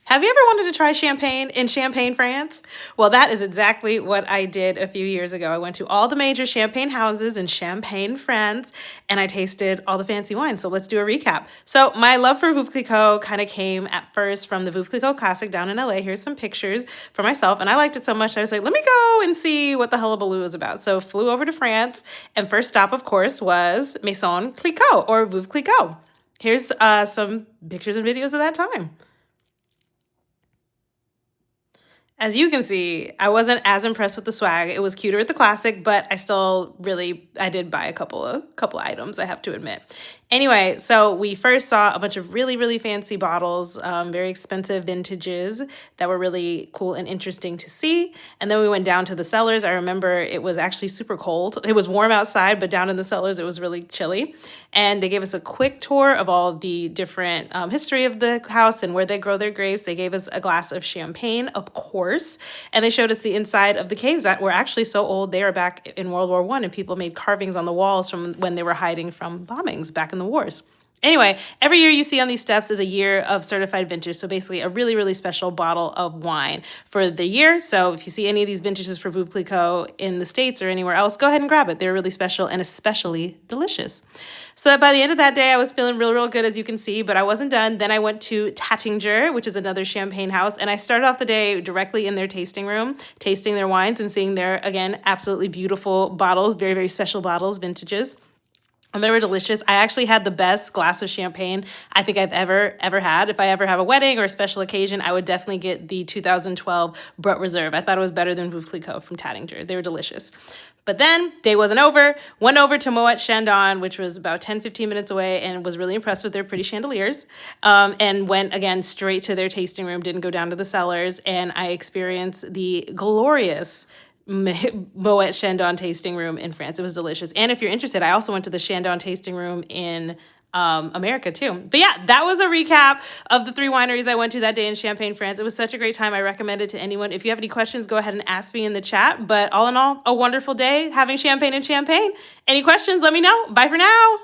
Have you ever wanted to try champagne in Champagne, France? Well, that is exactly what I did a few years ago. I went to all the major champagne houses in Champagne, France, and I tasted all the fancy wines. So let's do a recap. So my love for Veuve Clicquot kind of came at first from the Veuve Clicquot Classic down in LA. Here's some pictures for myself, and I liked it so much I was like, let me go and see what the hullabaloo is about. So flew over to France, and first stop, of course, was Maison Clicquot or Veuve Clicquot. Here's some pictures and videos of that time. As you can see, I wasn't as impressed with the swag. It was cuter at the classic, but I did buy a couple items, I have to admit. Anyway, so we first saw a bunch of really fancy bottles, very expensive vintages that were really cool and interesting to see. And then we went down to the cellars. I remember it was actually super cold. It was warm outside, but down in the cellars, it was really chilly. And they gave us a quick tour of all the different history of the house and where they grow their grapes. They gave us a glass of champagne, of course, and they showed us the inside of the caves that were actually so old. They were back in World War I, and people made carvings on the walls from when they were hiding from bombings back in the wars. Anyway, every year you see on these steps is a year of certified vintage. So basically a really special bottle of wine for the year. So if you see any of these vintages for Veuve Clicquot in the States or anywhere else, go ahead and grab it. They're really special and especially delicious. So by the end of that day, I was feeling real good, as you can see, but I wasn't done. Then I went to Taittinger, which is another champagne house. And I started off the day directly in their tasting room, tasting their wines and seeing their, again, absolutely beautiful bottles, very special bottles, vintages. And they were delicious. I actually had the best glass of champagne I think I've ever had. If I ever have a wedding or a special occasion, I would definitely get the 2012 Brut Reserve. I thought it was better than Veuve Clicquot from Taittinger. They were delicious. But then day wasn't over. Went over to Moet Chandon, which was about 10-15 minutes away, and was really impressed with their pretty chandeliers. And went again straight to their tasting room, didn't go down to the cellars, and I experienced the glorious Moet Chandon tasting room in France. It was delicious. And if you're interested, I also went to the Chandon tasting room in America too. But yeah, that was a recap of the 3 wineries I went to that day in Champagne, France. It was such a great time. I recommend it to anyone. If you have any questions, go ahead and ask me in the chat. But all in all, a wonderful day having champagne in Champagne. Any questions, let me know. Bye for now.